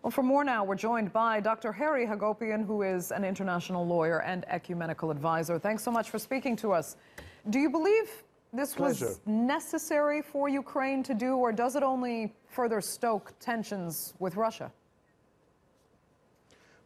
Well, for more now, we're joined by Dr. Harry Hagopian, who is an international lawyer and ecumenical advisor. Thanks so much for speaking to us. Do you believe this was necessary for Ukraine to do, or does it only further stoke tensions with Russia?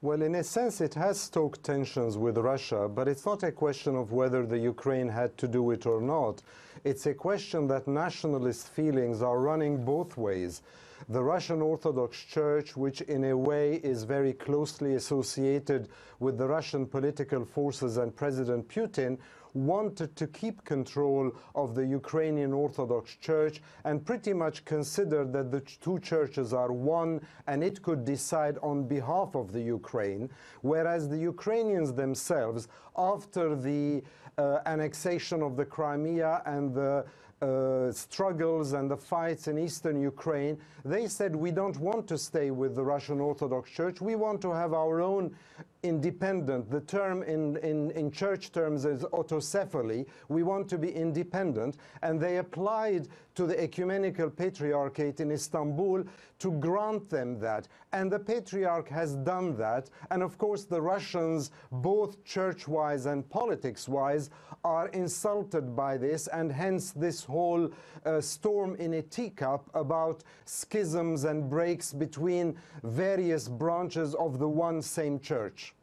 Well, in a sense, it has stoked tensions with Russia, but it's not a question of whether the Ukraine had to do it or not. It's a question that nationalist feelings are running both ways. The Russian Orthodox Church, which in a way is very closely associated with the Russian political forces and President Putin, wanted to keep control of the Ukrainian Orthodox Church and pretty much considered that the two churches are one and it could decide on behalf of the Ukraine, whereas the Ukrainians themselves, after the annexation of the Crimea and the struggles and the fights in eastern Ukraine, they said, we don't want to stay with the Russian Orthodox Church, we want to have our own independent. The term in church terms is autocephaly. We want to be independent. And they applied to the ecumenical patriarchate in Istanbul to grant them that. And the patriarch has done that. And of course, the Russians, both church-wise and politics-wise, are insulted by this, and hence this whole storm in a teacup about schisms and breaks between various branches of the one same church.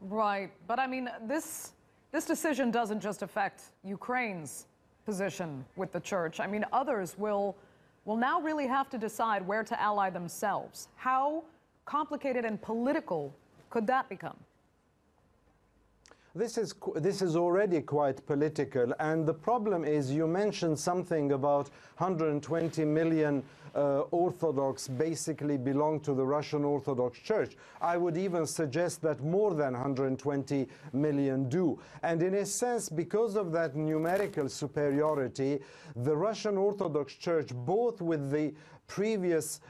Right, but I mean, this decision doesn't just affect Ukraine's position with the church. I mean, others will now really have to decide where to ally themselves. How complicated and political could that become? This is already quite political, and the problem is, you mentioned something about 120 million Orthodox basically belong to the Russian Orthodox Church. I would even suggest that more than 120 million do. And in a sense, because of that numerical superiority, the Russian Orthodox Church, both with the previous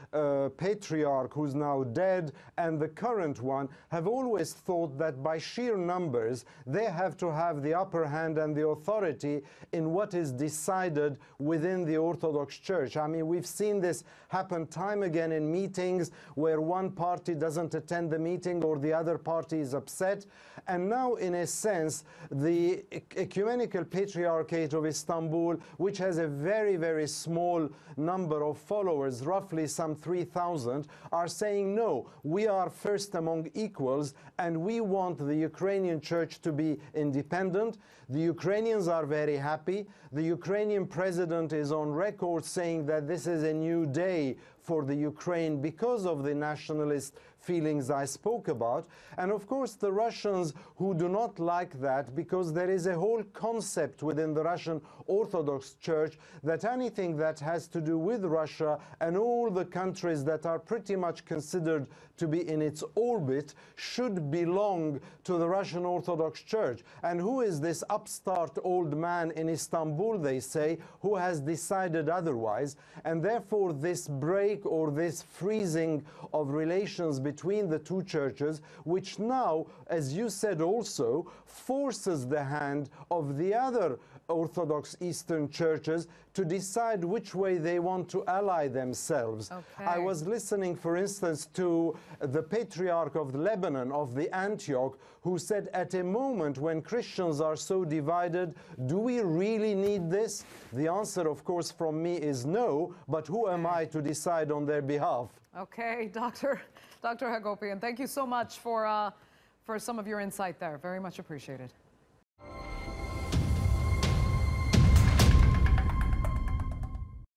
patriarch who's now dead and the current one, have always thought that by sheer numbers they have to have the upper hand and the authority in what is decided within the Orthodox Church. I mean, we've seen this happen time again in meetings where one party doesn't attend the meeting or the other party is upset. And now, in a sense, the Ecumenical Patriarchate of Istanbul, which has a very, very small number of followers, roughly some 3,000, are saying, no, we are first among equals and we want the Ukrainian church to be independent. The Ukrainians are very happy. The Ukrainian president is on record saying that this is a new day for the Ukraine because of the nationalist feelings I spoke about. And of course, the Russians, who do not like that, because there is a whole concept within the Russian Orthodox Church that anything that has to do with Russia and all the countries that are pretty much considered to be in its orbit should belong to the Russian Orthodox Church. And who is this upstart old man in Istanbul, they say, who has decided otherwise? And therefore, this break or this freezing of relations between the two churches, which now, as you said also, forces the hand of the other Orthodox Eastern churches to decide which way they want to ally themselves. Okay. I was listening, for instance, to the Patriarch of Lebanon, of the Antioch, who said, at a moment when Christians are so divided, do we really need this? The answer, of course, from me is no, but who am I to decide on their behalf? Okay, Dr. Hagopian, thank you so much for some of your insight there. Very much appreciated.